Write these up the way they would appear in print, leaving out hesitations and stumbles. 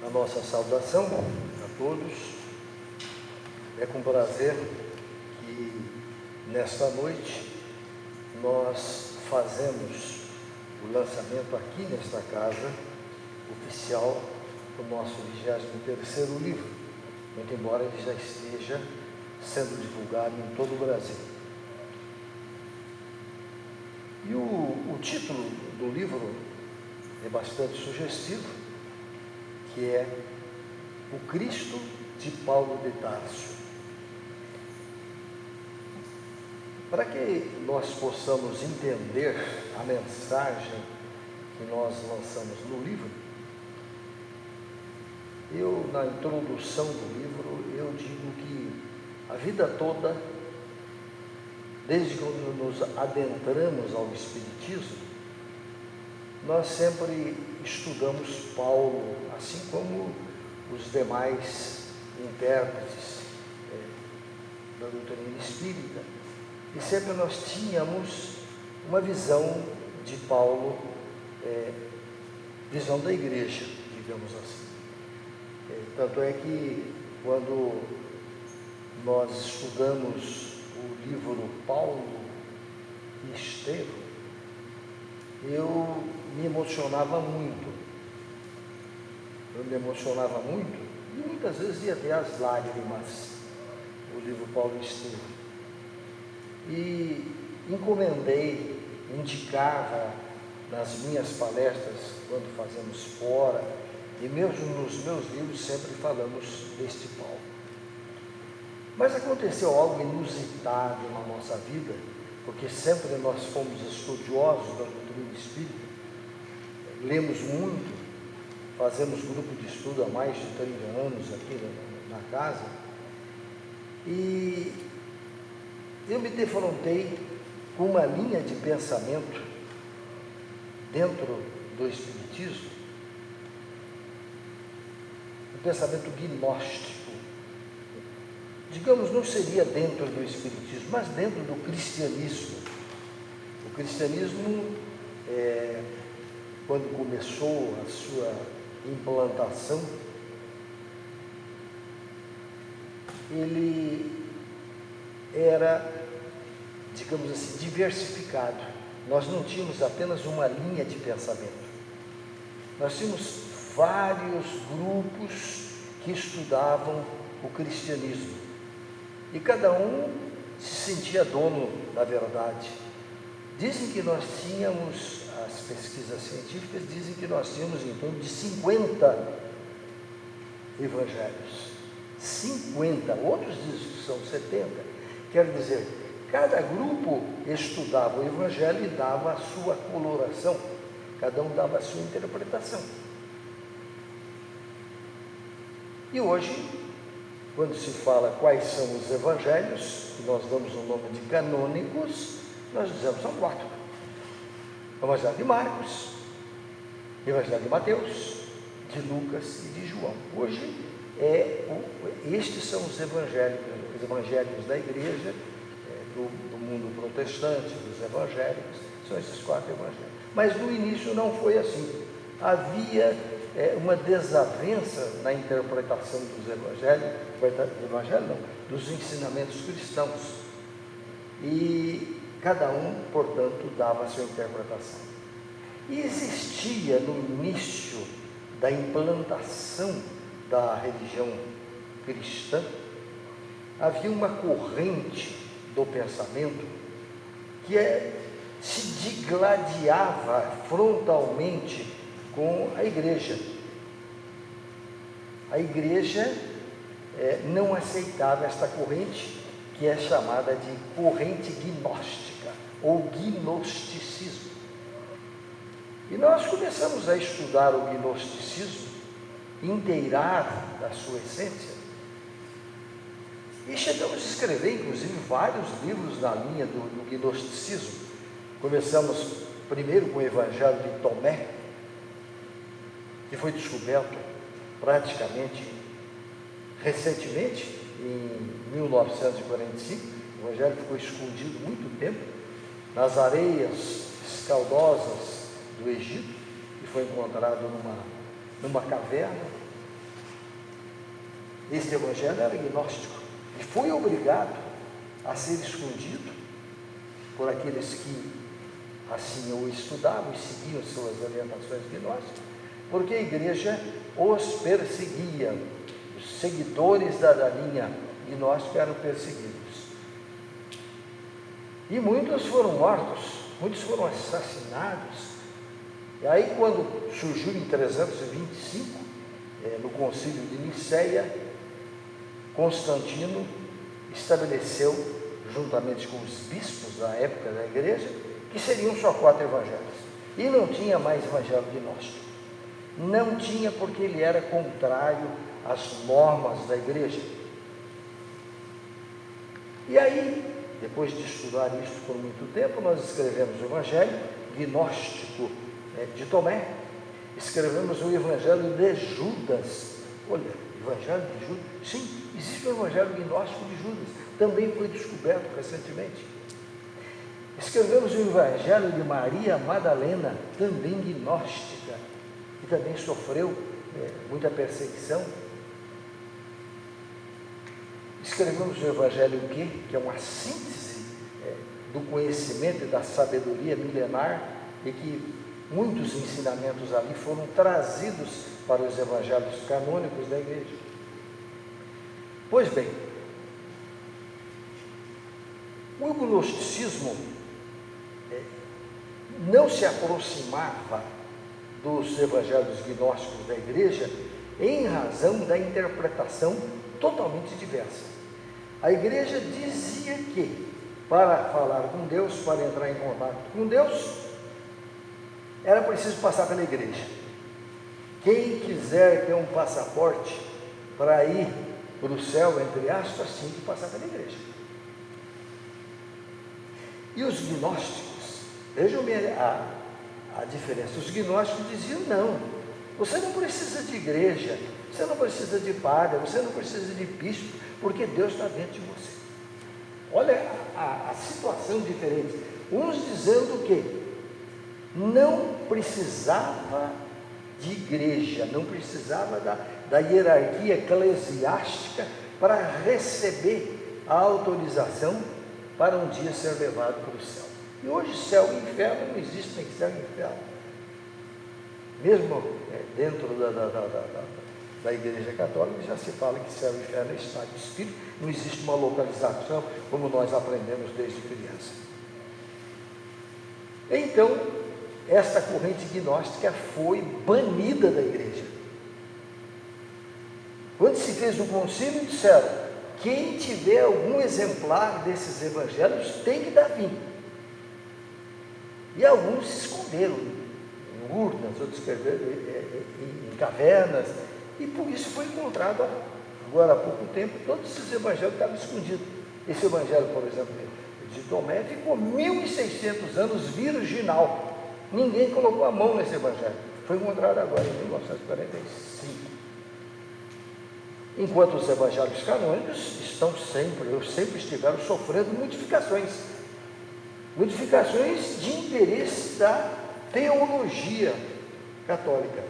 a nossa saudação a todos. É com prazer que nesta noite nós fazemos o lançamento aqui nesta casa oficial do nosso 23º livro, muito embora ele já esteja sendo divulgado em todo o Brasil. E o título do livro é bastante sugestivo, que é O Cristo de Paulo de Tarso. Para que nós possamos entender a mensagem que nós lançamos no livro, na introdução do livro, eu digo que a vida toda, desde quando nos adentramos ao Espiritismo, nós sempre estudamos Paulo, assim como os demais intérpretes da doutrina espírita, e sempre nós tínhamos uma visão de Paulo, visão da igreja, digamos assim. Tanto é que quando nós estudamos o livro Paulo e Estevão, eu me emocionava muito. E muitas vezes ia até as lágrimas, o livro Paulo e Estevão. E indicava nas minhas palestras, quando fazemos fora, e mesmo nos meus livros sempre falamos deste Paulo. Mas aconteceu algo inusitado na nossa vida, porque sempre nós fomos estudiosos da doutrina espírita, lemos muito, fazemos grupo de estudo há mais de 30 anos aqui na casa, e eu me defrontei com uma linha de pensamento dentro do Espiritismo, um pensamento gnóstico. Digamos, não seria dentro do Espiritismo, mas dentro do cristianismo. O cristianismo, quando começou a sua implantação, ele era, digamos assim, diversificado. Nós não tínhamos apenas uma linha de pensamento. Nós tínhamos vários grupos que estudavam o cristianismo. E cada um se sentia dono da verdade. Dizem que nós tínhamos, as pesquisas científicas dizem que nós tínhamos em torno de 50 evangelhos. 50, outros dizem que são 70. Quer dizer, cada grupo estudava o evangelho e dava a sua coloração, cada um dava a sua interpretação. E hoje, quando se fala quais são os evangelhos, que nós damos o nome de canônicos, nós dizemos são 4. O Evangelho de Marcos, o Evangelho de Mateus, de Lucas e de João. Hoje, estes são os evangelhos da igreja, do mundo protestante, dos evangélicos, são esses 4 evangelhos. Mas no início não foi assim. Havia uma desavença na interpretação dos ensinamentos cristãos. E cada um, portanto, dava a sua interpretação. E existia no início da implantação da religião cristã, havia uma corrente do pensamento que se digladiava frontalmente com a igreja. A igreja não aceitava esta corrente, que é chamada de corrente gnóstica, ou gnosticismo. E nós começamos a estudar o gnosticismo, inteirar da sua essência, e chegamos a escrever, inclusive, vários livros na linha do gnosticismo. Começamos primeiro com o Evangelho de Tomé, que foi descoberto praticamente recentemente, em 1945. O Evangelho ficou escondido muito tempo nas areias escaldosas do Egito, e foi encontrado numa caverna, Este evangelho era gnóstico e foi obrigado a ser escondido por aqueles que assim o estudavam e seguiam suas orientações gnósticas, porque a igreja os perseguia. Os seguidores da linha gnóstica eram perseguidos. E muitos foram mortos, muitos foram assassinados. E aí, quando surgiu em 325, no concílio de Nicéia, Constantino estabeleceu, juntamente com os bispos da época da igreja, que seriam só 4 evangelhos. E não tinha mais evangelho gnóstico. Não tinha, porque ele era contrário às normas da igreja. E aí, depois de estudar isso por muito tempo, nós escrevemos o evangelho gnóstico de Tomé, escrevemos o evangelho de Judas. Olha, evangelho de Judas, sim, existe o evangelho gnóstico de Judas, também foi descoberto recentemente. Escrevemos o evangelho de Maria Madalena, também gnóstica, que também sofreu muita perseguição. Escrevemos o evangelho que é uma síntese do conhecimento e da sabedoria milenar, e que muitos ensinamentos ali foram trazidos para os evangelhos canônicos da igreja. Pois bem, o gnosticismo não se aproximava dos evangelhos gnósticos da igreja em razão da interpretação totalmente diversa. A igreja dizia que para falar com Deus, para entrar em contato com Deus, era preciso passar pela igreja. Quem quiser ter um passaporte para ir para o céu, entre aspas, tinha que passar pela igreja. E os gnósticos, vejam bem a diferença. Os gnósticos diziam: não, você não precisa de igreja, você não precisa de padre, você não precisa de bispo, porque Deus está dentro de você. Olha a situação diferente. Uns dizendo que não precisava de igreja, não precisava da hierarquia eclesiástica para receber a autorização para um dia ser levado para o céu. E hoje céu e inferno não existem, céu e inferno. Mesmo dentro da igreja católica já se fala que céu e inferno é estado de espírito, não existe uma localização como nós aprendemos desde criança. Então, esta corrente gnóstica foi banida da igreja. Quando se fez o concílio, disseram: quem tiver algum exemplar desses evangelhos tem que dar fim. E alguns se esconderam em urnas, outros em cavernas, e por isso foi encontrado agora há pouco tempo, todos esses evangelhos estavam escondidos. Esse evangelho, por exemplo, de Tomé, ficou 1600 anos virginal. Ninguém colocou a mão nesse evangelho. Foi encontrado agora em 1945. Enquanto os evangelhos canônicos sempre estiveram sofrendo modificações de interesse da teologia católica.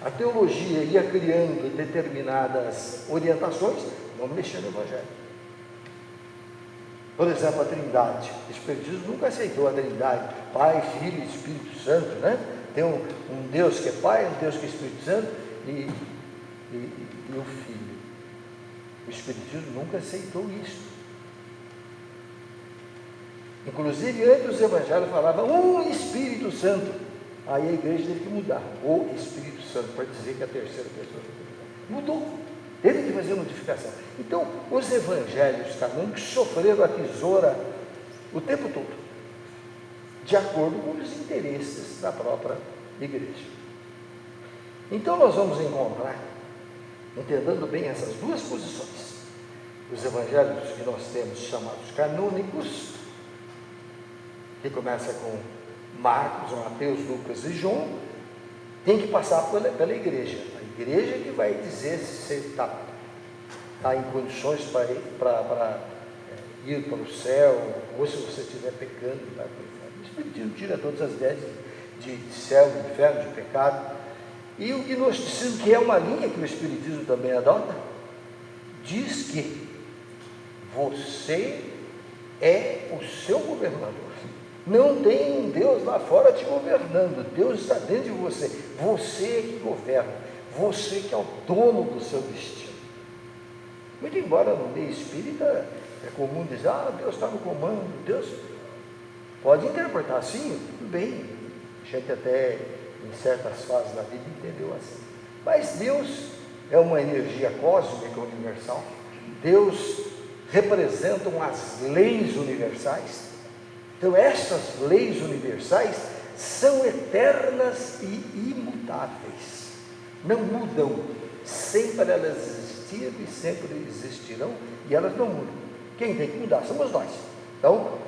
A teologia ia criando determinadas orientações, não mexendo no evangelho. Por exemplo, a Trindade. O Espiritismo nunca aceitou a Trindade, Pai, Filho e Espírito Santo, né? Tem um Deus que é Pai, um Deus que é Espírito Santo e o Filho. O Espiritismo nunca aceitou isso. Inclusive, antes os evangelhos falavam um Espírito Santo. Aí a igreja teve que mudar, o Espírito Santo, para dizer que a terceira pessoa mudou. Teve que fazer modificação. Então, os evangelhos canônicos sofreram a tesoura o tempo todo, de acordo com os interesses da própria igreja. Então, nós vamos encontrar, entendendo bem essas duas posições, os evangelhos que nós temos chamados canônicos, que começa com Marcos, Mateus, Lucas e João, tem que passar pela igreja. A igreja que vai dizer se você está em condições para ir para o céu, ou se você estiver pecando. O Espiritismo tira todas as ideias de céu, de inferno, de pecado. E o gnosticismo, que é uma linha que o Espiritismo também adota, diz que você é o seu governador. Não tem um Deus lá fora te governando, Deus está dentro de você. Você é que governa, você que é o dono do seu destino. Muito embora no meio espírita é comum dizer, Deus está no comando, Deus pode interpretar assim, tudo bem. A gente até em certas fases da vida entendeu assim. Mas Deus é uma energia cósmica universal. Deus representa as leis universais. Então essas leis universais são eternas e imutáveis. Não mudam. Sempre elas existiram e sempre existirão, e elas não mudam. Quem tem que mudar somos nós. Então,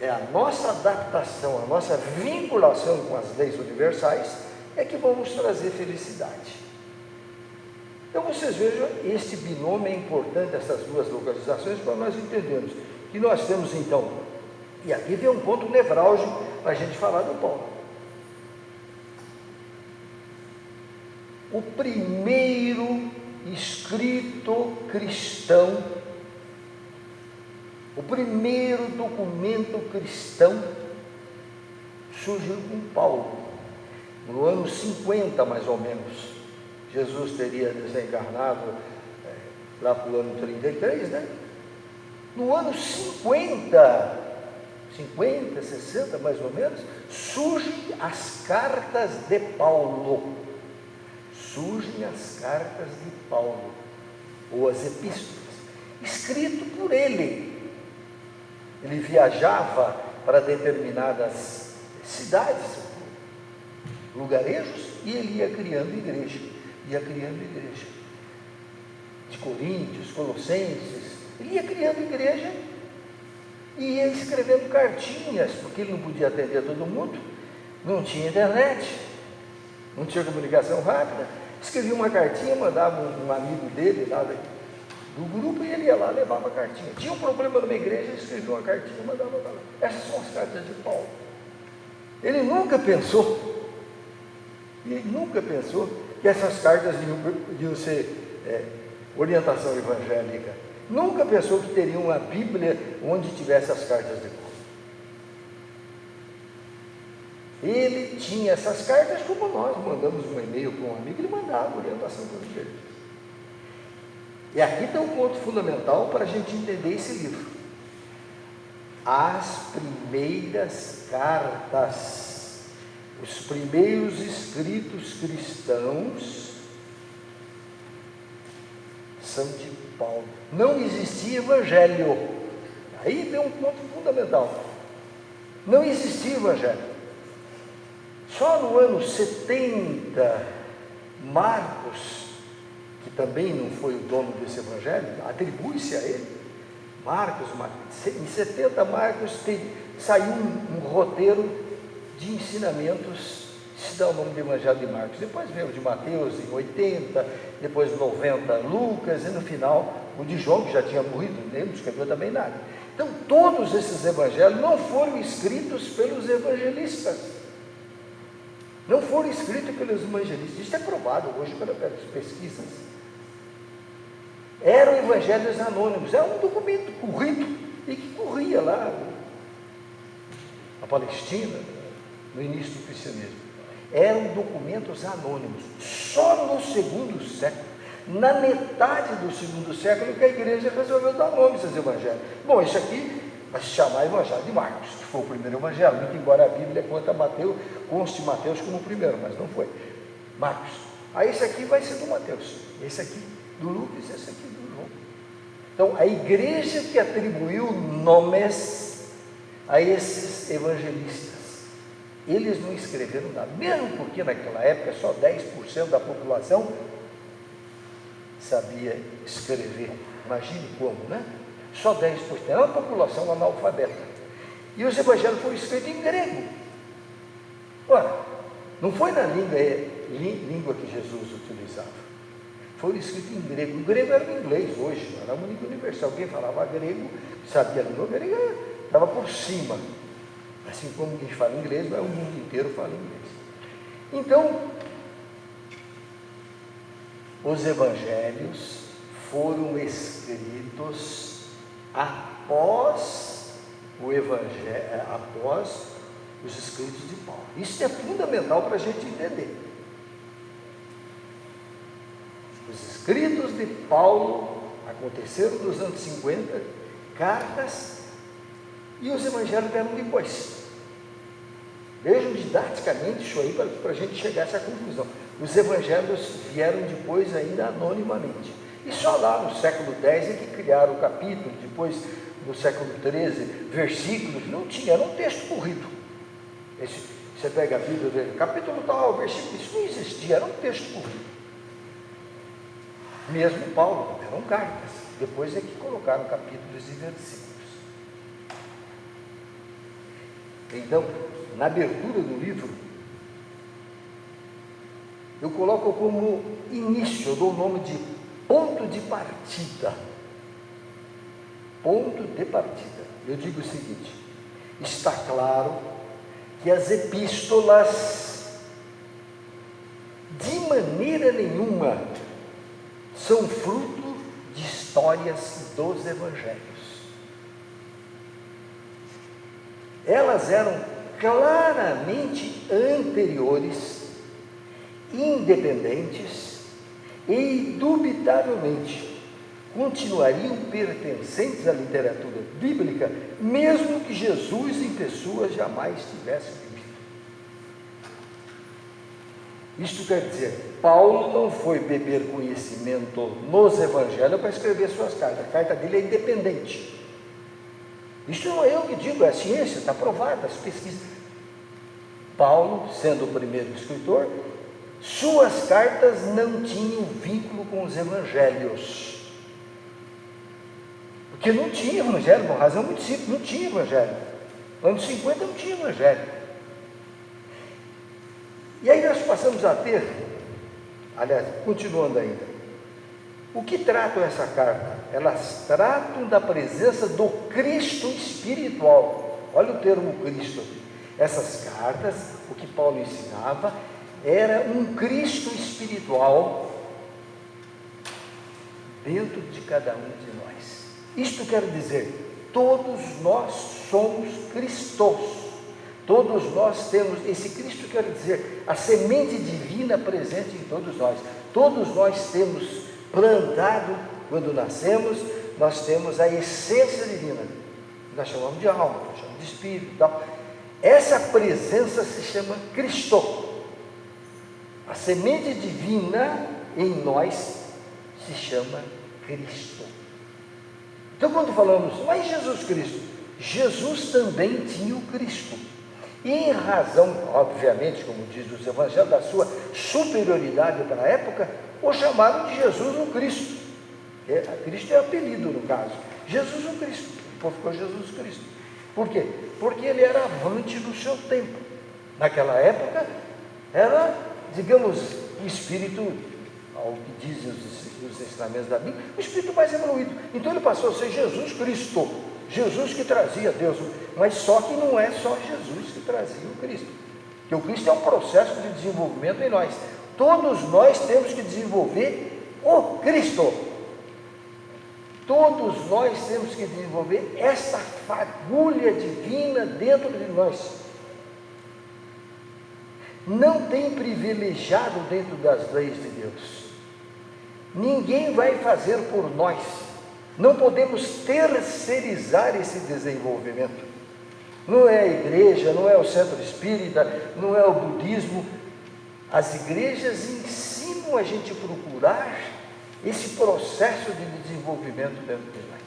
é a nossa adaptação, a nossa vinculação com as leis universais é que vamos trazer felicidade. Então vocês vejam, este binômio é importante, essas duas localizações, para nós entendermos que nós temos então, e aqui vem um ponto nevrálgico para a gente falar do Paulo. O primeiro escrito cristão, o primeiro documento cristão surgiu com Paulo, no ano 50 mais ou menos. Jesus teria desencarnado lá para o ano 33, né? No ano 50, 60 mais ou menos, surgem as cartas de Paulo. Surgem as cartas de Paulo, ou as epístolas, escrito por ele. Ele viajava para determinadas cidades, lugarejos, e ele ia criando igreja. De Coríntios, Colossenses, ele ia criando igreja e ia escrevendo cartinhas, porque ele não podia atender todo mundo, não tinha internet, não tinha comunicação rápida. Escrevia uma cartinha, mandava um amigo dele lá do grupo, e ele ia lá, levava a cartinha. Tinha um problema numa igreja, ele escrevia uma cartinha e mandava para lá. Essas são as cartas de Paulo. Ele nunca pensou que essas cartas iam ser orientação evangélica. Nunca pensou que teria uma Bíblia onde tivesse as cartas de Paulo. Ele tinha essas cartas como nós mandamos um e-mail para um amigo, ele mandava orientação para os igrejas. E aqui tem um ponto fundamental para a gente entender esse livro. As primeiras cartas, os primeiros escritos cristãos são de Paulo. Não existia evangelho. Aí tem um ponto fundamental. Não existia evangelho. Só no ano 70, Marcos, que também não foi o dono desse evangelho, atribui-se a ele, em 70 Marcos saiu um roteiro de ensinamentos, se dá o nome do evangelho de Marcos. Depois veio o de Mateus em 80, depois 90 Lucas, e no final o de João, que já tinha morrido, ele não escreveu também nada. Então todos esses evangelhos não foram escritos pelos evangelistas. Não foram escritos pelos evangelistas. Isso é provado hoje pelas pesquisas. Eram evangelhos anônimos. Era um documento corrido e que corria lá na Palestina, no início do cristianismo. Eram documentos anônimos. Só no segundo século, na metade do segundo século, que a igreja resolveu dar nome a esses evangelhos. Bom, isso aqui vai se chamar Evangelho de Marcos, que foi o primeiro evangelho, muito embora a Bíblia conste Mateus como o primeiro, mas não foi. Marcos. Aí esse aqui vai ser do Mateus, esse aqui do Lucas, esse aqui do João. Então a igreja que atribuiu nomes a esses evangelistas, eles não escreveram nada, mesmo porque naquela época só 10% da população sabia escrever. Imagine como, né? Só 10%, era uma população analfabeta. E os evangelhos foram escritos em grego. Ora, não foi na língua que Jesus utilizava. Foram escritos em grego. O grego era o inglês hoje, não era uma língua universal. Alguém falava grego, sabia a língua grega, estava por cima. Assim como a gente fala inglês, mas o mundo inteiro fala inglês. Então, os evangelhos foram escritos após o Evangelho, após os escritos de Paulo. Isso é fundamental para a gente entender. Os escritos de Paulo aconteceram nos anos 50, cartas, e os evangelhos vieram depois. Vejam didaticamente isso aí para a gente chegar a essa conclusão. Os evangelhos vieram depois ainda anonimamente. E só lá no século X é que criaram o capítulo, depois no século XIII, versículos, não tinha, era um texto corrido. Você pega a Bíblia, capítulo tal, versículo, isso não existia, era um texto corrido. Mesmo Paulo, eram cartas, depois é que colocaram capítulos e versículos. Então, na abertura do livro, eu coloco como início, eu dou o nome de ponto de partida. Ponto de partida. Eu digo o seguinte: está claro que as epístolas, de maneira nenhuma, são fruto de histórias dos evangelhos. Elas eram claramente anteriores, independentes e indubitavelmente continuariam pertencentes à literatura bíblica, mesmo que Jesus em pessoa jamais tivesse vivido. Isto quer dizer, Paulo não foi beber conhecimento nos evangelhos para escrever suas cartas. A carta dele é independente. Isto não é eu que digo, é a ciência, está provada, as pesquisas. Paulo, sendo o primeiro escritor, suas cartas não tinham vínculo com os evangelhos. Porque não tinha evangelho, por razão muito simples, não tinha evangelho. No ano 50 não tinha evangelho. E aí nós passamos a ter, aliás, continuando ainda, o que tratam essa carta? Elas tratam da presença do Cristo espiritual. Olha o termo Cristo aqui. Essas cartas, o que Paulo ensinava, era um Cristo espiritual dentro de cada um de nós. Isto quer dizer, todos nós somos cristãos. Todos nós temos, esse Cristo quer dizer, a semente divina presente em todos nós. Todos nós temos plantado, quando nascemos, nós temos a essência divina. Nós chamamos de alma, nós chamamos de espírito e tal. Essa presença se chama Cristo. A semente divina em nós se chama Cristo. Então, quando falamos, mas Jesus Cristo, Jesus também tinha o Cristo. E em razão, obviamente, como diz os evangelhos, da sua superioridade para a época, o chamaram de Jesus o Cristo. Cristo é apelido no caso. Jesus o Cristo. O povo ficou Jesus Cristo. Por quê? Porque ele era avante do seu tempo. Naquela época, era, digamos, o espírito, ao que dizem os ensinamentos da Bíblia, o espírito mais evoluído. Então ele passou a ser Jesus Cristo. Jesus que trazia Deus, mas só que não é só Jesus que trazia o Cristo, porque o Cristo é um processo de desenvolvimento em nós. Todos nós temos que desenvolver o Cristo. Todos nós temos que desenvolver essa fagulha divina dentro de nós. Não tem privilegiado dentro das leis de Deus. Ninguém vai fazer por nós. Não podemos terceirizar esse desenvolvimento. Não é a igreja, não é o centro espírita, não é o budismo. As igrejas ensinam a gente a procurar esse processo de desenvolvimento dentro de nós.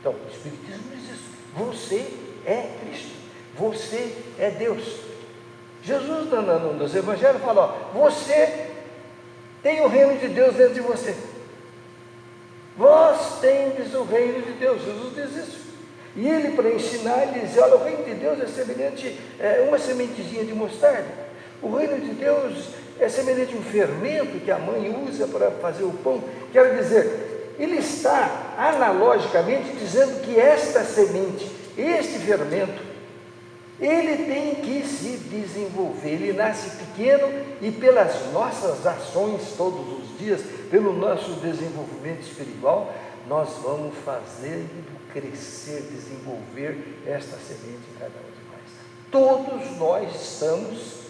Então, o Espiritismo diz isso. Você é Cristo. Você é Deus. Jesus, nos Evangelhos, fala, ó, você tem o reino de Deus dentro de você. Vós tendes o reino de Deus. Jesus diz isso. E ele, para ensinar, ele diz, olha, o reino de Deus é semelhante a uma sementezinha de mostarda. O reino de Deus é semelhante a um fermento que a mãe usa para fazer o pão. Quer dizer, ele está analogicamente dizendo que esta semente, este fermento, Ele tem que se desenvolver. Ele nasce pequeno e pelas nossas ações todos os dias, pelo nosso desenvolvimento espiritual, nós vamos fazendo crescer, desenvolver esta semente em cada um de nós. Todos nós estamos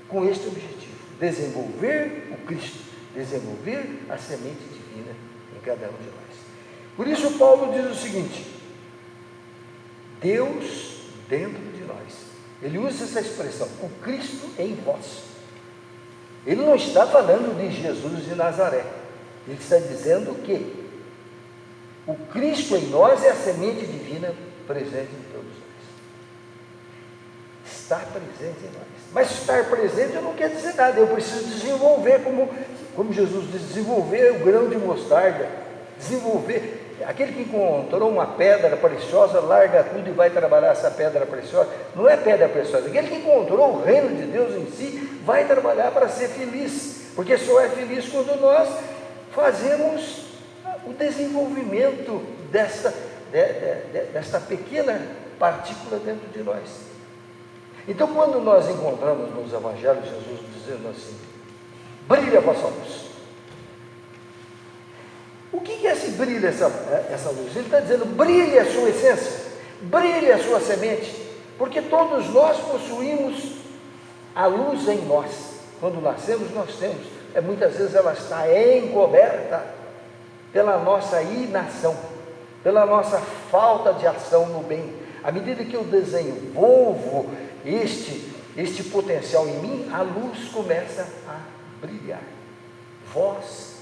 com este objetivo: desenvolver o Cristo, desenvolver a semente divina em cada um de nós. Por isso Paulo diz o seguinte: Deus dentro de nós. Ele usa essa expressão, o Cristo em vós. Ele não está falando de Jesus de Nazaré. Ele está dizendo que o Cristo em nós é a semente divina presente em todos nós. Está presente em nós. Mas estar presente não quer dizer nada. Eu preciso desenvolver, como Jesus diz, desenvolver o grão de mostarda. Desenvolver. Aquele que encontrou uma pedra preciosa, larga tudo e vai trabalhar essa pedra preciosa. Não é pedra preciosa. Aquele que encontrou o reino de Deus em si, vai trabalhar para ser feliz. Porque só é feliz quando nós fazemos o desenvolvimento desta pequena partícula dentro de nós. Então, quando nós encontramos nos evangelhos Jesus dizendo assim: brilha a vossa luz. O que é esse brilho, essa luz? Ele está dizendo: brilhe a sua essência, brilhe a sua semente, porque todos nós possuímos a luz em nós. Quando nascemos, nós temos, muitas vezes ela está encoberta pela nossa inação, pela nossa falta de ação no bem. À medida que eu desenvolvo este potencial em mim, a luz começa a brilhar. Vós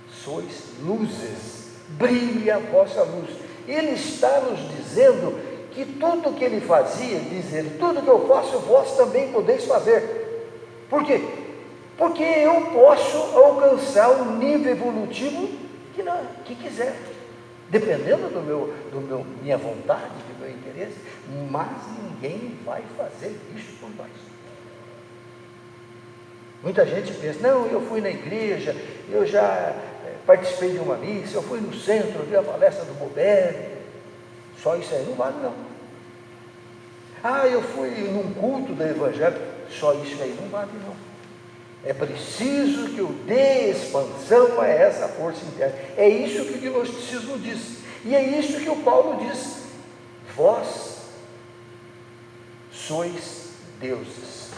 sois luzes, brilhe a vossa luz. Ele está nos dizendo que tudo que ele fazia, diz ele, tudo que eu faço, vós também podeis fazer. Por quê? Porque eu posso alcançar um nível evolutivo que quiser, dependendo do minha vontade, do meu interesse, mas ninguém vai fazer isso por nós. Muita gente pensa: não, eu fui na igreja, eu já participei de uma missa, eu fui no centro, vi a palestra do Boberg. Só isso aí não vale, não. Ah, eu fui num culto do Evangelho. Só isso aí não vale, não. É preciso que eu dê expansão a essa força interna. É isso que o gnosticismo diz. E é isso que o Paulo diz: vós sois deuses.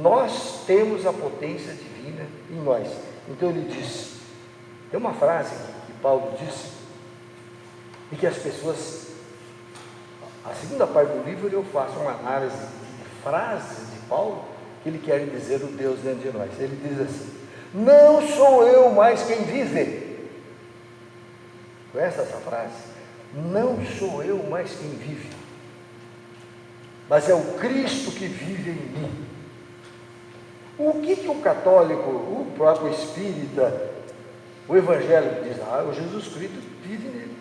Nós temos a potência divina em nós. Então ele diz, tem uma frase que Paulo disse, e que as pessoas, a segunda parte do livro eu faço uma análise de frases de Paulo, que ele quer dizer o Deus dentro de nós. Ele diz assim: não sou eu mais quem vive. Conhece essa frase? Não sou eu mais quem vive, mas é o Cristo que vive em mim. O que o católico, o próprio espírita, o evangélico diz? O Jesus Cristo vive nele.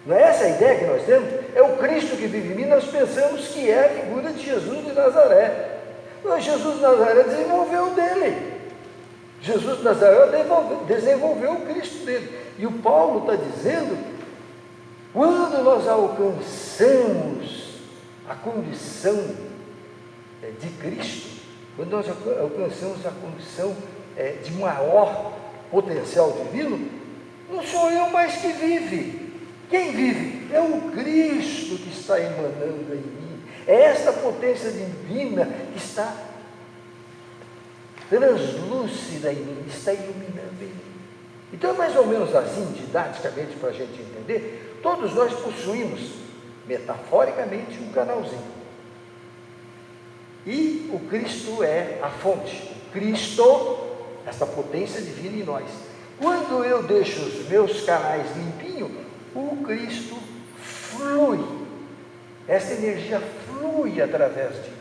Não é essa a ideia que nós temos? É o Cristo que vive em mim. Nós pensamos que é a figura de Jesus de Nazaré. Mas Jesus de Nazaré desenvolveu dele. Jesus de Nazaré desenvolveu o Cristo dele. E o Paulo está dizendo, quando nós alcançamos a condição de Cristo, quando nós alcançamos a condição de maior potencial divino, não sou eu mais que vive. Quem vive? É o Cristo que está emanando em mim. É esta potência divina que está translúcida em mim, está iluminando em mim. Então é mais ou menos assim, didaticamente, para a gente entender. Todos nós possuímos, metaforicamente, um canalzinho. E o Cristo é a fonte. O Cristo, essa potência divina em nós. Quando eu deixo os meus canais limpinhos, o Cristo flui. Essa energia flui através de mim.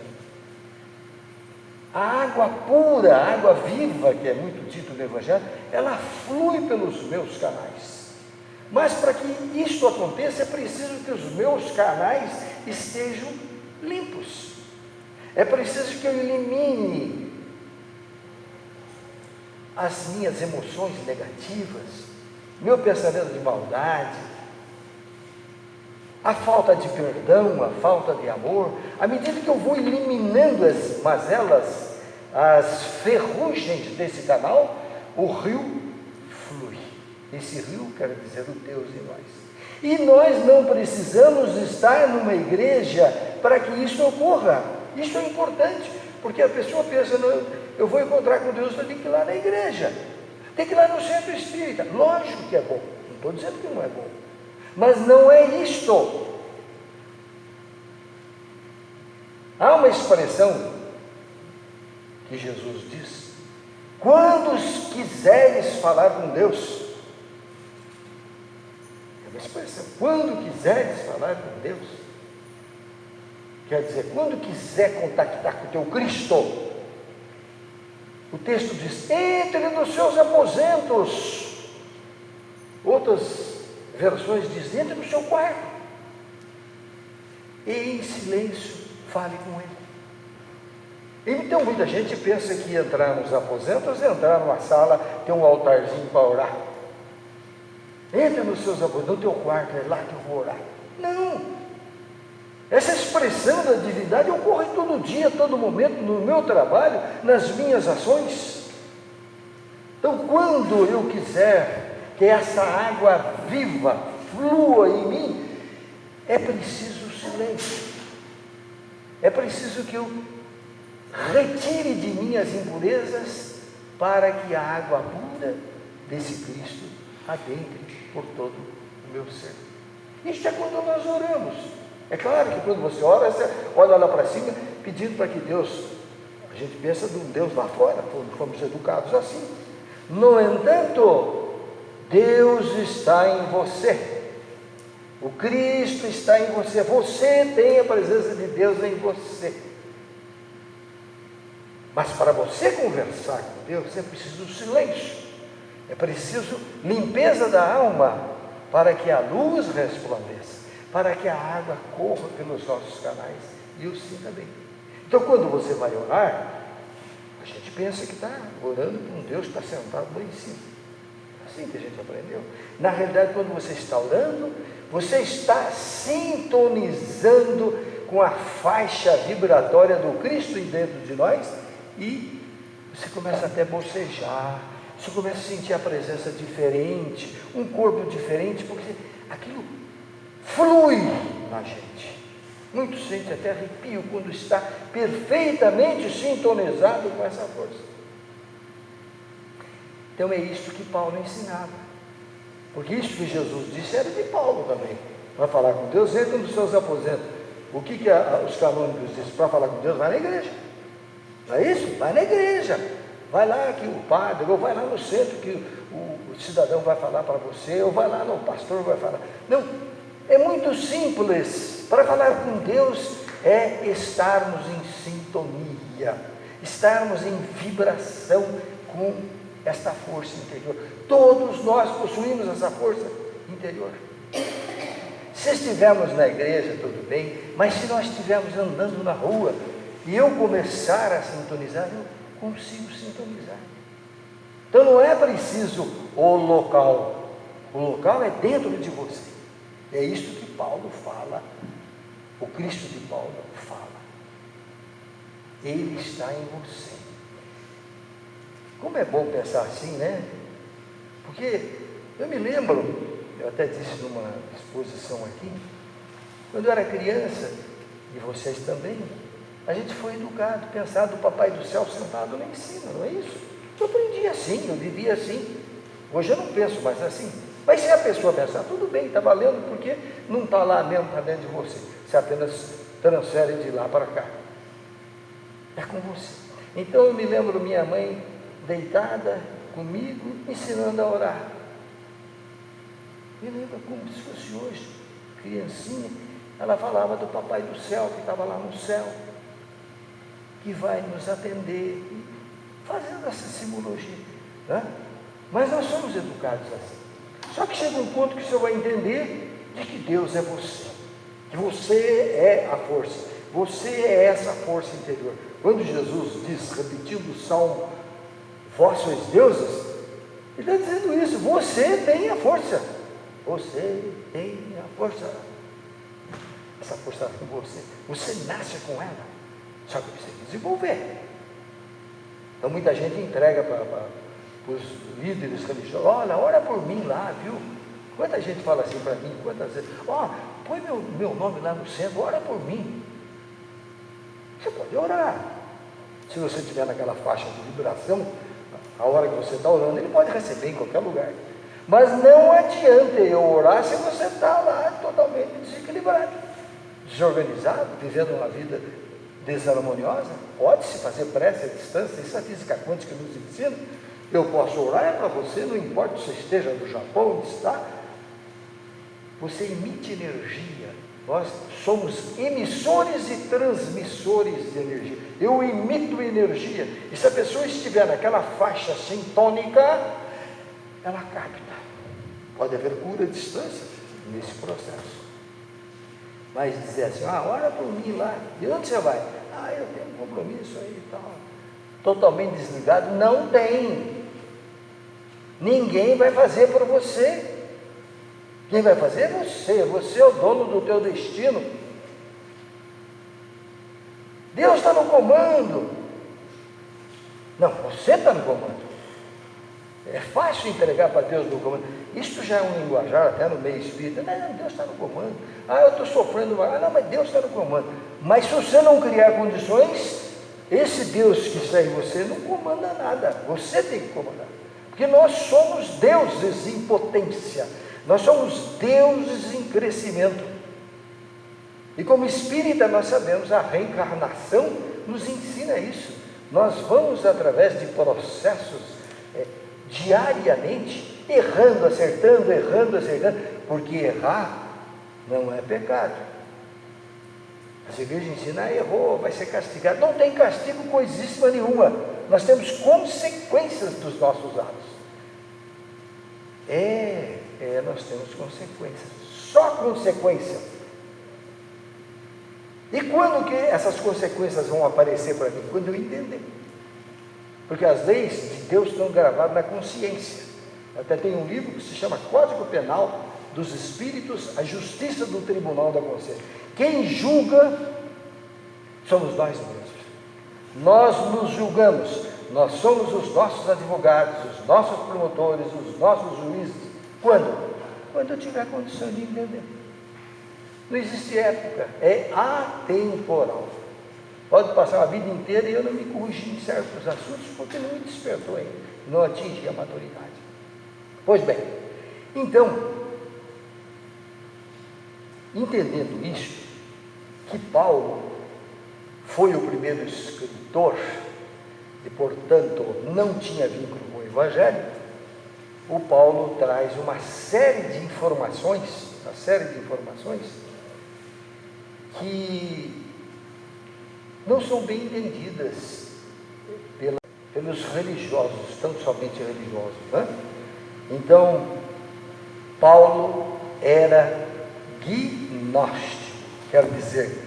A água pura, a água viva, que é muito dito no Evangelho, ela flui pelos meus canais. Mas para que isto aconteça, é preciso que os meus canais estejam limpos. É preciso que eu elimine as minhas emoções negativas, meu pensamento de maldade, a falta de perdão, a falta de amor, à medida que eu vou eliminando as mazelas, as ferrugens desse canal, o rio flui. Esse rio quer dizer o Deus em nós. E nós não precisamos estar numa igreja para que isso ocorra. Isso é importante, porque a pessoa pensa, não, eu vou encontrar com Deus, eu tenho que ir lá na igreja, tem que ir lá no centro espírita. Lógico que é bom, não estou dizendo que não é bom, mas não é isto. Há uma expressão que Jesus diz: quando quiseres falar com Deus, é uma expressão, quando quiseres falar com Deus, quer dizer, quando quiser contactar com o teu Cristo, o texto diz, entre nos seus aposentos. Outras versões dizem, entre no seu quarto, e em silêncio fale com Ele. Então muita gente pensa que entrar nos aposentos é entrar numa sala, ter um altarzinho para orar. Entre nos seus aposentos, no teu quarto, é lá que eu vou orar. Não! Essa expressão da divindade ocorre todo dia, todo momento, no meu trabalho, nas minhas ações. Então, quando eu quiser que essa água viva flua em mim, é preciso silêncio. É preciso que eu retire de mim as impurezas para que a água pura desse Cristo adentre por todo o meu ser. Isso é quando nós oramos. É claro que quando você ora, você olha lá para cima, pedindo para que Deus, a gente pensa de um Deus lá fora, fomos educados assim. No entanto, Deus está em você, o Cristo está em você, você tem a presença de Deus em você. Mas para você conversar com Deus, é preciso silêncio, é preciso limpeza da alma, para que a luz resplandeça, para que a água corra pelos nossos canais e o sinta bem. Então, quando você vai orar, a gente pensa que está orando com um Deus que está sentado lá em cima. É assim que a gente aprendeu. Na realidade, quando você está orando, você está sintonizando com a faixa vibratória do Cristo dentro de nós, e você começa até a bocejar, você começa a sentir a presença diferente, um corpo diferente, porque aquilo flui na gente. Muitos sentem até arrepio quando está perfeitamente sintonizado com essa força. Então é isso que Paulo ensinava, porque isso que Jesus disse era de Paulo também. Para falar com Deus, entra nos seus aposentos. O que os canônicos dizem? Para falar com Deus, vai na igreja. Não é isso? Vai na igreja. Vai lá que o padre, ou vai lá no centro que o cidadão vai falar para você, ou vai lá no pastor vai falar. Não, é muito simples. Para falar com Deus é estarmos em sintonia, estarmos em vibração com esta força interior. Todos nós possuímos essa força interior. Se estivermos na igreja, tudo bem, mas se nós estivermos andando na rua e eu começar a sintonizar, eu consigo sintonizar. Então não é preciso o local é dentro de você. É isso que Paulo fala, o Cristo de Paulo fala. Ele está em você. Como é bom pensar assim, né? Porque eu me lembro, eu até disse numa exposição aqui, quando eu era criança, e vocês também, a gente foi educado, pensar do Papai do Céu sentado lá em cima, não é isso? Eu aprendi assim, eu vivia assim. Hoje eu não penso mais assim. Mas se a pessoa pensar, tudo bem, está valendo, porque não está lá mesmo, está dentro de você. Você apenas transfere de lá para cá. É com você. Então eu me lembro minha mãe deitada comigo, ensinando a orar. Me lembro como se fosse hoje, criancinha, ela falava do Papai do Céu, que estava lá no céu, que vai nos atender, fazendo essa simbologia, né? Mas nós somos educados assim. Só que chega um ponto que você vai entender de que Deus é você, que você é a força, você é essa força interior. Quando Jesus diz, repetindo o Salmo, vós sois deuses, ele está dizendo isso, você tem a força, você tem a força. essa força em você. Você nasce com ela, só que você tem que desenvolver. Então muita gente entrega para os líderes religiosos: olha, ora por mim lá, viu? Quanta gente fala assim para mim, quantas vezes: põe meu nome lá no centro, ora por mim. Você pode orar. Se você estiver naquela faixa de vibração, a hora que você está orando, ele pode receber em qualquer lugar. Mas não adianta eu orar se você está lá totalmente desequilibrado, desorganizado, vivendo uma vida desarmoniosa. Pode-se fazer prece à distância, isso a física quântica nos ensina. Eu posso orar para você, não importa se você esteja no Japão, onde está. Você emite energia. Nós somos emissores e transmissores de energia. Eu emito energia, e se a pessoa estiver naquela faixa sintônica, ela capta. Pode haver cura à distância nesse processo. Mas dizer assim: ora por mim lá, de onde você vai? Eu tenho um compromisso aí e tal. Totalmente desligado, não tem. Ninguém vai fazer por você. Quem vai fazer é você. Você é o dono do teu destino. Deus está no comando. Não, você está no comando. É fácil entregar para Deus no comando. Isso já é um linguajar até no meio espírita. Não, Deus está no comando. Eu estou sofrendo. Não, mas Deus está no comando. Mas se você não criar condições, esse Deus que está em você não comanda nada. Você tem que comandar. Porque nós somos deuses em potência. Nós somos deuses em crescimento. E como espírita nós sabemos, a reencarnação nos ensina isso. Nós vamos através de processos diariamente, errando, acertando, porque errar não é pecado. A igreja ensina: errou, vai ser castigado. Não tem castigo coisíssima nenhuma. Nós temos consequências dos nossos atos. Nós temos consequências, só consequência. E quando que essas consequências vão aparecer para mim? Quando eu entender. Porque as leis de Deus estão gravadas na consciência. Até tem um livro que se chama Código Penal dos Espíritos, a Justiça do Tribunal da Consciência. Quem julga somos nós mesmos. Nós nos julgamos. Nós somos os nossos advogados, os nossos promotores, os nossos juízes. Quando? Quando eu tiver condição de entender. Não existe época, é atemporal. Pode passar a vida inteira e eu não me corrigi em certos assuntos porque não me despertou ainda, não atingi a maturidade. Pois bem, então, entendendo isso, que Paulo foi o primeiro escritor e, portanto, não tinha vínculo com o Evangelho, o Paulo traz uma série de informações que não são bem entendidas pelos religiosos, tão somente religiosos, né? Então, Paulo era gnóstico, quer dizer,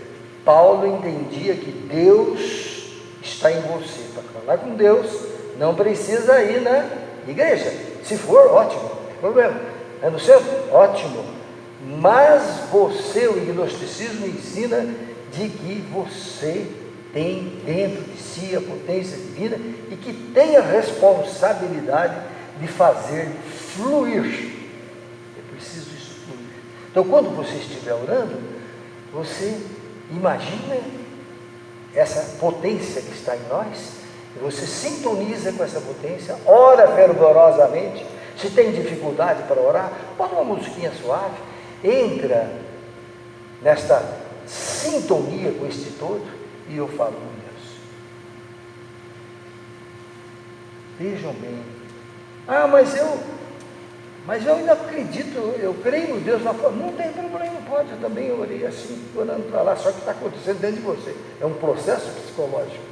Paulo entendia que Deus está em você. Para falar com Deus, não precisa ir na igreja. Se for, ótimo, não tem problema. É no centro? Ótimo. Mas você, o gnosticismo ensina de que você tem dentro de si a potência divina e que tem a responsabilidade de fazer fluir. É preciso isso fluir. Então, quando você estiver orando, você imagina essa potência que está em nós, e você sintoniza com essa potência, ora fervorosamente. Se tem dificuldade para orar, bota uma musiquinha suave, entra nesta sintonia com este todo, e eu falo com Deus. Vejam bem. Mas eu ainda acredito, eu creio no Deus. Não tem problema, pode, eu também orei assim, orando para lá, só que está acontecendo dentro de você. É um processo psicológico.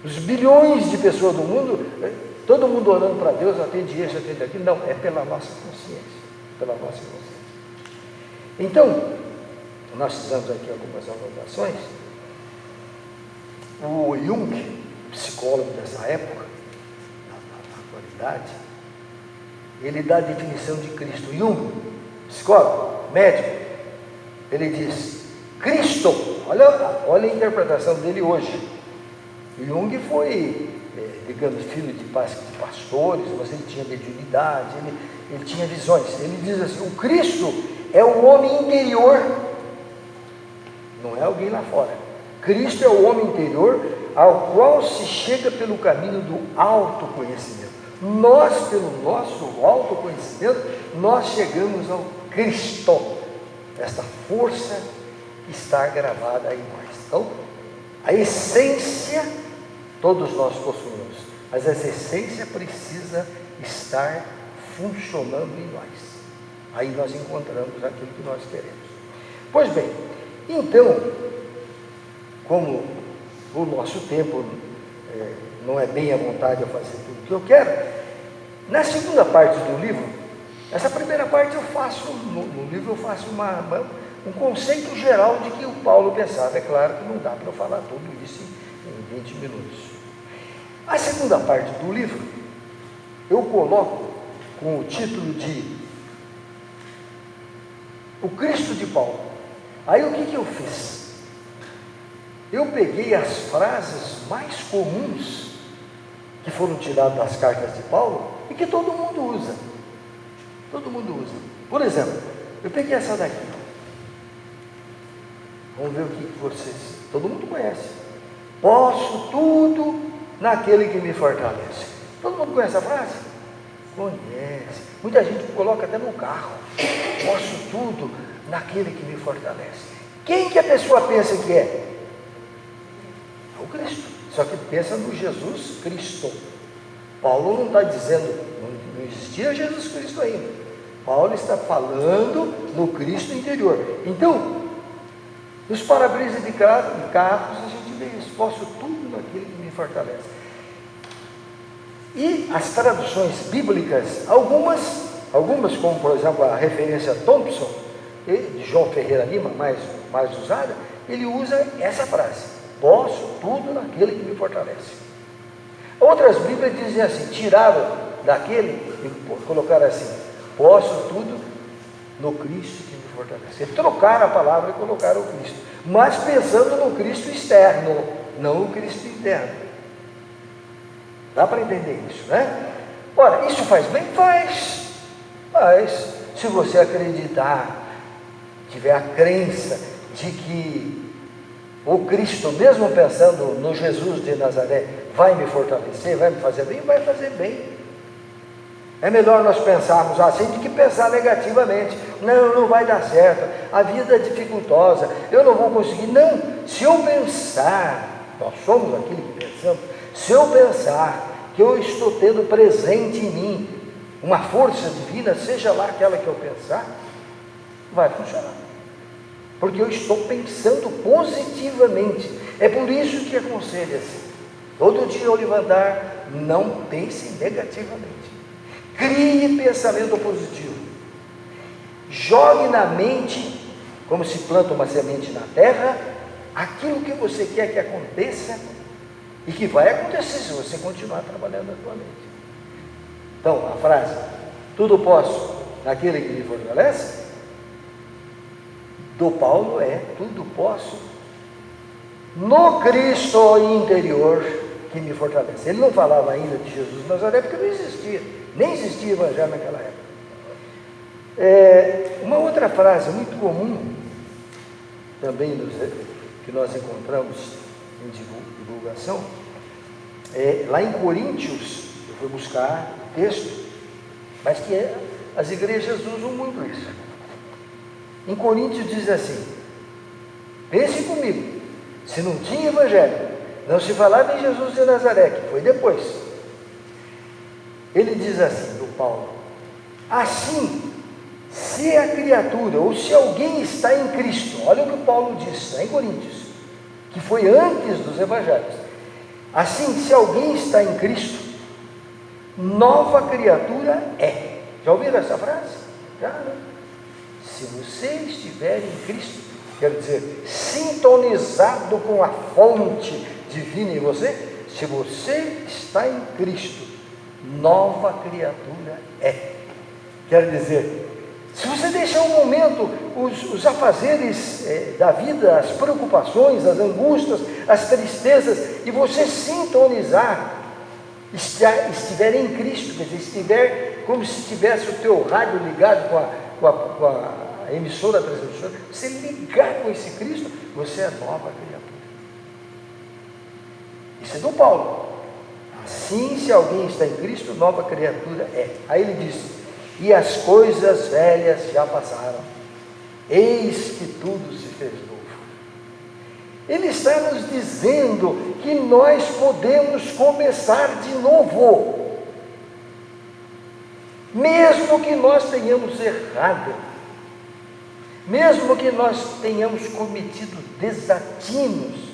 Os bilhões de pessoas do mundo, todo mundo orando para Deus, atende isso, atende aquilo. Não, é pela nossa consciência. Pela nossa consciência. Então, nós fizemos aqui algumas anotações. O Jung, psicólogo dessa época, na atualidade, ele dá a definição de Cristo. Jung, psicólogo, médico, Ele diz, Cristo, olha a interpretação dele hoje. Jung foi, digamos, filho de pastores, mas ele tinha mediunidade, ele tinha visões. Ele diz assim, o Cristo é o homem interior, não é alguém lá fora. Cristo é o homem interior, ao qual se chega pelo caminho do autoconhecimento. Nós, pelo nosso autoconhecimento, nós chegamos ao Cristo, esta força que está gravada em nós. Então, a essência, todos nós possuímos, mas essa essência precisa estar funcionando em nós. Aí nós encontramos aquilo que nós queremos. Pois bem, então, como o nosso tempo não é bem à vontade de fazer tudo o que eu quero, na segunda parte do livro, essa primeira parte eu faço, no livro eu faço um conceito geral de que o Paulo pensava. É claro que não dá para eu falar tudo isso em 20 minutos. A segunda parte do livro, eu coloco com o título de O Cristo de Paulo. Aí o que eu fiz? Eu peguei as frases mais comuns que foram tiradas das cartas de Paulo e que todo mundo usa. Todo mundo usa. Por exemplo, eu peguei essa daqui. Vamos ver o que vocês... Todo mundo conhece. Posso tudo naquele que me fortalece. Todo mundo conhece a frase? Conhece. Muita gente coloca até no carro. Posso tudo naquele que me fortalece. Quem que a pessoa pensa que é? O Cristo, só que pensa no Jesus Cristo. Paulo não está dizendo, não existia Jesus Cristo ainda. Paulo está falando no Cristo interior. Então, nos para-brisas de carros a gente vê isso, posso tudo naquele que me fortalece. E as traduções bíblicas, algumas como por exemplo a referência Thompson, de João Ferreira Lima, mais usada, ele usa essa frase. Posso tudo naquele que me fortalece. Outras Bíblias dizem assim, tiraram daquele e colocaram assim, posso tudo no Cristo que me fortalece. Eles trocaram a palavra e colocaram o Cristo, mas pensando no Cristo externo, não no Cristo interno. Dá para entender isso, né? Ora, isso faz bem? Faz. Se você acreditar, tiver a crença de que o Cristo, mesmo pensando no Jesus de Nazaré, vai me fortalecer, vai me fazer bem, vai fazer bem. É melhor nós pensarmos assim do que pensar negativamente. Não vai dar certo, a vida é dificultosa, eu não vou conseguir. Não, se eu pensar, nós somos aquilo que pensamos, se eu pensar que eu estou tendo presente em mim uma força divina, seja lá aquela que eu pensar, vai funcionar. Porque eu estou pensando positivamente. É por isso que aconselho assim, todo dia ao levantar, não pense negativamente. Crie pensamento positivo. Jogue na mente, como se planta uma semente na terra, aquilo que você quer que aconteça e que vai acontecer se você continuar trabalhando na sua mente. Então, a frase, tudo posso naquele que me fortalece, do Paulo é, tudo posso no Cristo interior que me fortalece. Ele não falava ainda de Jesus de Nazaré porque não existia, nem existia evangelho naquela época. Uma outra frase muito comum, também que nós encontramos em divulgação, lá em Coríntios, eu fui buscar o texto, mas que as igrejas usam muito isso. Em Coríntios diz assim, pense comigo, se não tinha evangelho, não se falava em Jesus de Nazaré, que foi depois. Ele diz assim, do Paulo, assim, se a criatura, ou se alguém está em Cristo, olha o que o Paulo diz, lá em Coríntios, que foi antes dos evangelhos, assim, se alguém está em Cristo, nova criatura é. Já ouviram essa frase? Já, né? Se você estiver em Cristo, quer dizer, sintonizado com a fonte divina em você, se você está em Cristo, nova criatura é. Quer dizer, se você deixar um momento os afazeres da vida, as preocupações, as angústias, as tristezas, e você sintonizar, estiver em Cristo, quer dizer, estiver como se tivesse o teu rádio ligado com a emissora, transmissora, você ligar com esse Cristo, você é nova criatura. Isso é do Paulo. Assim, se alguém está em Cristo, nova criatura é. Aí ele diz: e as coisas velhas já passaram, eis que tudo se fez novo. Ele está nos dizendo que nós podemos começar de novo, mesmo que nós tenhamos errado, mesmo que nós tenhamos cometido desatinos.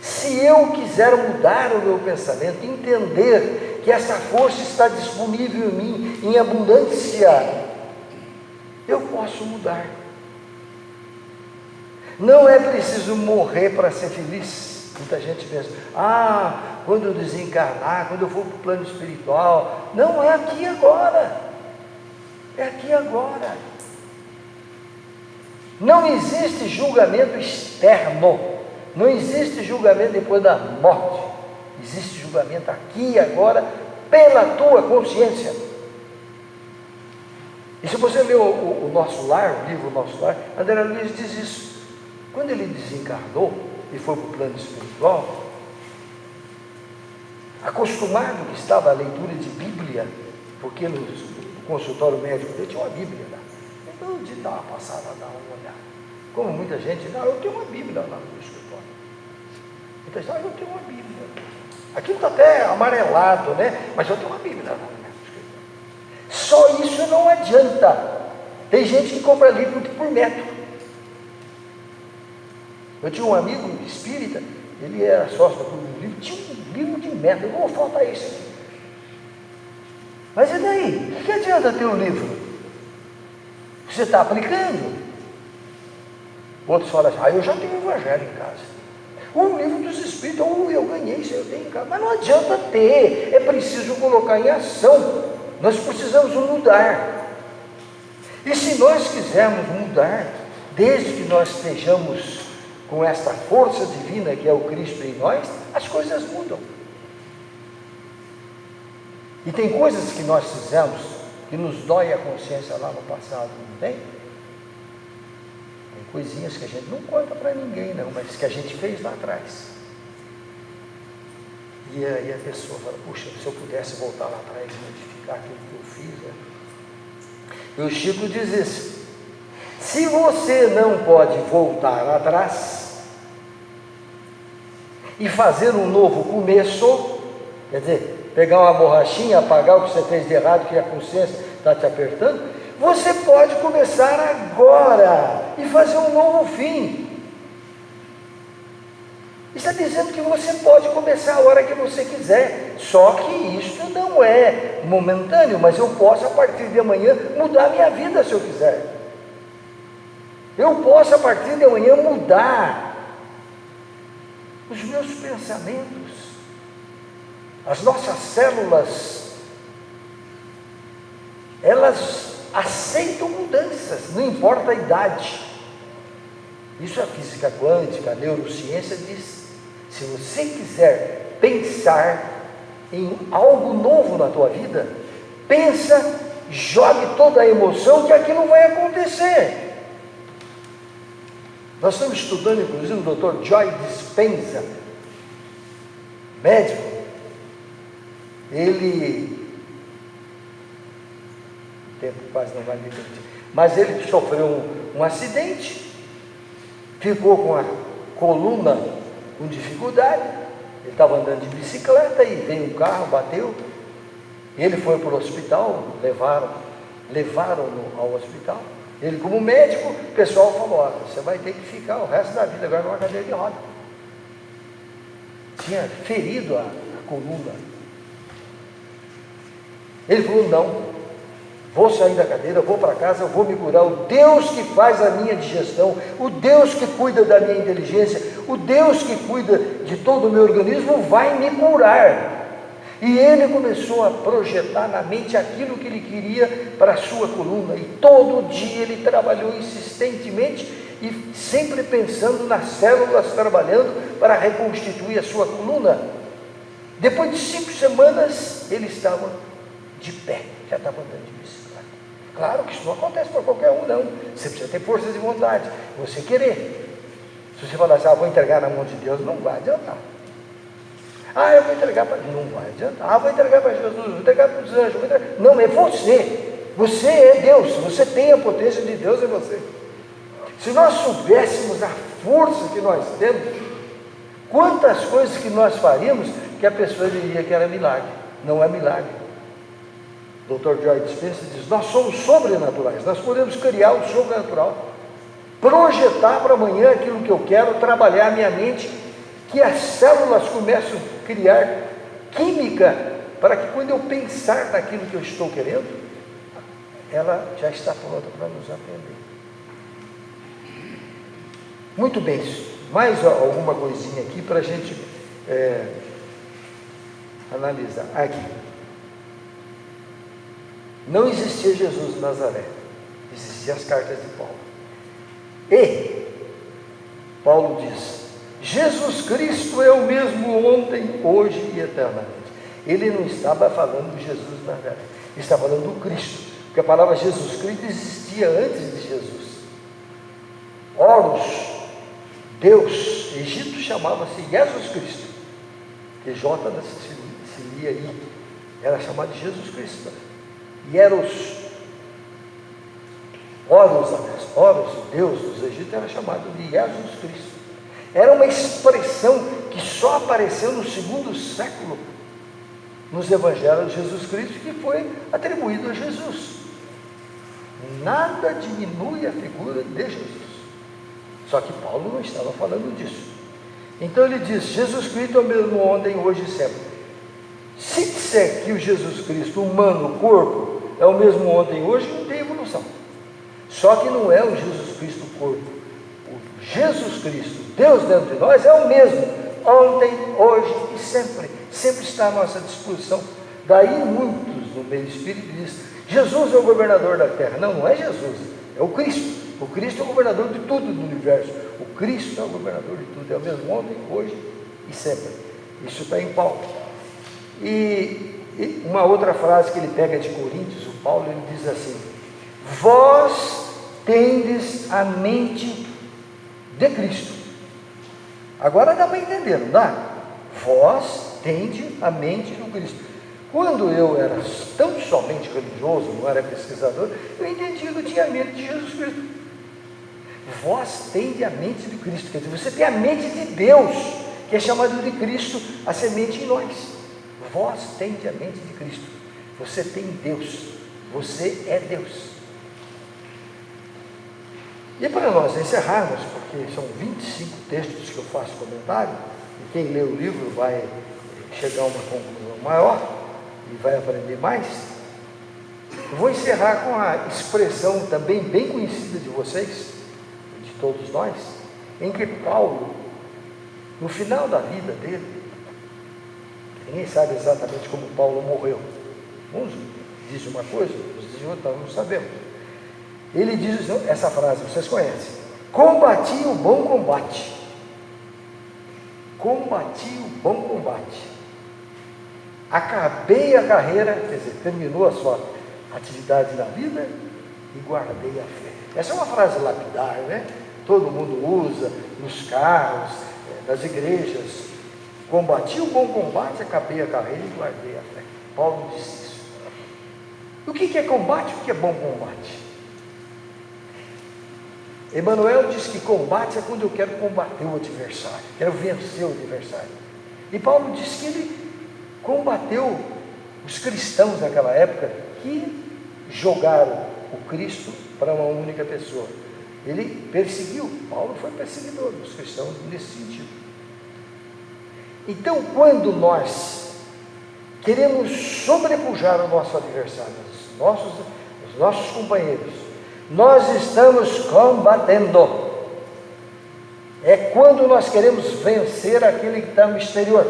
Se eu quiser mudar o meu pensamento, entender que essa força está disponível em mim, em abundância, eu posso mudar. Não é preciso morrer para ser feliz. Muita gente pensa: quando eu desencarnar, quando eu for para o plano espiritual. Não, é aqui e agora. É aqui e agora. Não existe julgamento externo. Não existe julgamento depois da morte. Existe julgamento aqui e agora, pela tua consciência. E se você ler o Nosso Lar, o livro Nosso Lar, André Luiz diz isso. Quando ele desencarnou e foi para o plano espiritual, acostumado que estava à leitura de Bíblia, porque no consultório médico dele tinha uma Bíblia lá. Então, de dar uma passada, dar uma olhada. Como muita gente, eu tenho uma Bíblia lá no escritório. Muita gente, eu tenho uma Bíblia. Aquilo está até amarelado, né? Mas eu tenho uma Bíblia lá no escritório. Só isso não adianta. Tem gente que compra livro por metro. Eu tinha um amigo espírita, ele era sócio do livro, tinha um livro de metro. Eu vou faltar isso aqui. Mas e daí? O que adianta ter um livro? Você está aplicando? Outros falam assim: eu já tenho o Evangelho em casa. O livro dos Espíritos, eu ganhei, isso eu tenho em casa. Mas não adianta ter, é preciso colocar em ação. Nós precisamos mudar. E se nós quisermos mudar, desde que nós estejamos com esta força divina que é o Cristo em nós, as coisas mudam. E tem coisas que nós fizemos que nos dói a consciência lá no passado, não tem? Tem coisinhas que a gente não conta para ninguém não, mas que a gente fez lá atrás. E aí a pessoa fala: puxa, se eu pudesse voltar lá atrás e modificar aquilo que eu fiz, né? E o Chico diz isso: se você não pode voltar atrás e fazer um novo começo, quer dizer, pegar uma borrachinha, apagar o que você fez de errado, que a consciência está te apertando, você pode começar agora e fazer um novo fim. Está dizendo que você pode começar a hora que você quiser, só que isso não é momentâneo, mas eu posso a partir de amanhã mudar a minha vida se eu quiser. Eu posso a partir de amanhã mudar os meus pensamentos. As nossas células, elas aceitam mudanças, não importa a idade. Isso a física quântica, a neurociência diz. Se você quiser pensar em algo novo na tua vida, pensa, jogue toda a emoção que aquilo vai acontecer. Nós estamos estudando, inclusive, o Dr. Joy Dispenza, médico. Ele, o tempo quase não vai me permitir, mas ele sofreu um acidente, ficou com a coluna com dificuldade. Ele estava andando de bicicleta e veio um carro, bateu, e ele foi para o hospital, levaram-no ao hospital. Ele, como médico, o pessoal falou: olha, você vai ter que ficar o resto da vida agora numa cadeira de roda. Tinha ferido a coluna. Ele falou: não, vou sair da cadeira, vou para casa, vou me curar. O Deus que faz a minha digestão, o Deus que cuida da minha inteligência, o Deus que cuida de todo o meu organismo vai me curar. E ele começou a projetar na mente aquilo que ele queria para a sua coluna. E todo dia ele trabalhou insistentemente e sempre pensando nas células, trabalhando para reconstituir a sua coluna. Depois de 5 semanas, ele estava de pé, já estava andando de bicicleta. Claro que isso não acontece para qualquer um, não. Você precisa ter força de vontade, você querer. Se você falar assim, vou entregar na mão de Deus, não vai adiantar. Eu vou entregar para... Não vai adiantar. Vou entregar para Jesus, vou entregar para os anjos. Não, é você. Você é Deus. Você tem a potência de Deus em você. Se nós soubéssemos a força que nós temos, quantas coisas que nós faríamos que a pessoa diria que era milagre. Não é milagre. Dr. Joy Dispenza diz, nós somos sobrenaturais. Nós podemos criar o sobrenatural. Projetar para amanhã aquilo que eu quero, trabalhar a minha mente, que as células começam a criar química, para que quando eu pensar naquilo que eu estou querendo, ela já está pronta para nos atender. Muito bem, mais alguma coisinha aqui para a gente analisar. Aqui. Não existia Jesus de Nazaré, existiam as cartas de Paulo. E Paulo diz, Jesus Cristo é o mesmo ontem, hoje e eternamente. Ele não estava falando de Jesus de Nazaré, ele estava falando do Cristo, porque a palavra Jesus Cristo existia antes de Jesus. Horus, Deus, Egito chamava-se Jesus Cristo, que J se lia aí, era chamado de Jesus Cristo. E Eros, Horus, Deus dos Egípcios, era chamado de Jesus Cristo. Era uma expressão que só apareceu no 2º século nos evangelhos de Jesus Cristo, que foi atribuído a Jesus. Nada diminui a figura de Jesus. Só que Paulo não estava falando disso. Então ele diz, Jesus Cristo é o mesmo ontem, hoje e sempre. Se disser que o Jesus Cristo humano, o corpo, é o mesmo ontem e hoje, não tem evolução. Só que não é o Jesus Cristo corpo. O Jesus Cristo, Deus dentro de nós, é o mesmo, ontem, hoje e sempre. Sempre está à nossa disposição. Daí muitos no meio espírita dizem, Jesus é o governador da terra. Não, não é Jesus, é o Cristo. O Cristo é o governador de tudo no universo. O Cristo é o governador de tudo. É o mesmo ontem, hoje e sempre. Isso está em Paulo. E uma outra frase que ele pega de Coríntios, o Paulo, ele diz assim, vós tendes a mente de Cristo. Agora dá para entender, não dá? Vós tendes a mente do Cristo. Quando eu era tão somente religioso, não era pesquisador, eu entendia que eu tinha a mente de Jesus Cristo. Vós tendes a mente de Cristo, quer dizer, você tem a mente de Deus, que é chamado de Cristo, a semente em nós. Vós tendes a mente de Cristo. Você tem Deus. Você é Deus. E para nós encerrarmos, porque são 25 textos que eu faço comentário, e quem lê o livro vai chegar a uma conclusão maior e vai aprender mais, eu vou encerrar com a expressão também bem conhecida de vocês, de todos nós, em que Paulo, no final da vida dele, ninguém sabe exatamente como Paulo morreu. Uns dizem uma coisa, outros dizem outra, nós não sabemos. Ele diz essa frase, vocês conhecem: combati o bom combate. Combati o bom combate. Acabei a carreira, quer dizer, terminou a sua atividade na vida e guardei a fé. Essa é uma frase lapidar, né? Todo mundo usa nos carros, nas igrejas. Combati o bom combate, acabei a carreira e guardei a fé. Paulo disse isso. O que é combate? O que é bom combate? Emmanuel diz que combate é quando eu quero combater o adversário, quero vencer o adversário. E Paulo diz que ele combateu os cristãos naquela época que jogaram o Cristo para uma única pessoa. Ele perseguiu, Paulo foi perseguidor dos cristãos nesse sentido. Então, quando nós queremos sobrepujar o nosso adversário, os nossos companheiros, nós estamos combatendo. É quando nós queremos vencer aquele que está no exterior.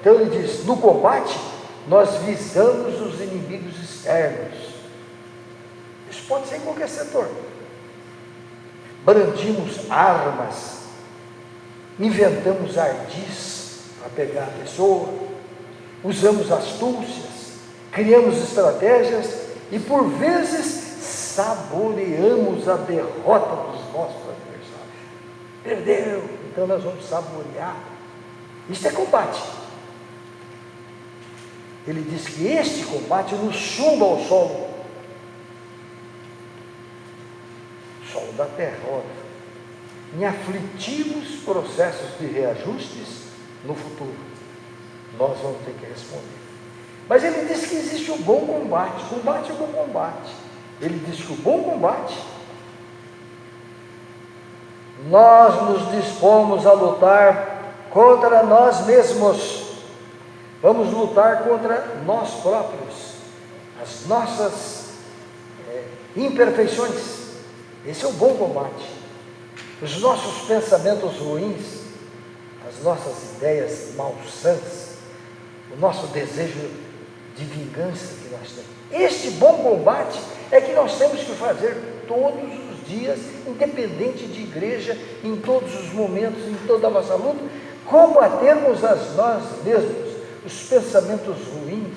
Então ele diz, no combate, nós visamos os inimigos externos. Isso pode ser em qualquer setor. Brandimos armas, inventamos ardis para pegar a pessoa, usamos astúcias, criamos estratégias e por vezes saboreamos a derrota dos nossos adversários. Perdeu, então nós vamos saborear. Isso é combate. Ele diz que este combate nos chumba ao solo da terra, em aflitivos processos de reajustes no futuro. Nós vamos ter que responder. Mas ele diz que existe o bom combate. Combate é o bom combate. Ele diz que o bom combate, nós nos dispomos a lutar contra nós mesmos. Vamos lutar contra nós próprios, as nossas imperfeições. Esse é o bom combate. Os nossos pensamentos ruins, as nossas ideias malsãs, o nosso desejo de vingança que nós temos. Este bom combate é que nós temos que fazer todos os dias, independente de igreja, em todos os momentos, em toda a nossa luta, combatermos nós mesmos, os pensamentos ruins,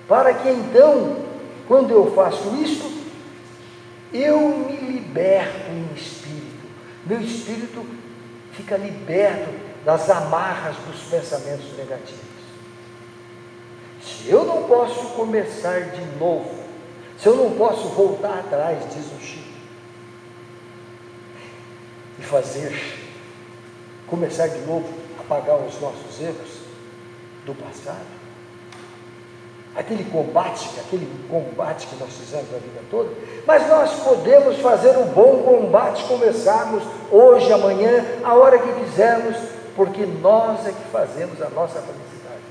para que então, quando eu faço isto, eu me liberto em espírito, meu espírito fica liberto das amarras dos pensamentos negativos. Se eu não posso começar de novo, se eu não posso voltar atrás, diz o Chico, e começar de novo, apagar os nossos erros do passado, aquele combate que nós fizemos a vida toda, mas nós podemos fazer o bom combate, começarmos hoje, amanhã, a hora que quisermos, porque nós é que fazemos a nossa felicidade,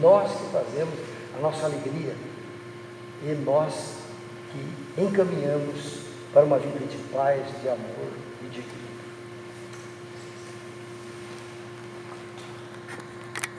nós que fazemos a nossa alegria, e nós que encaminhamos para uma vida de paz, de amor e de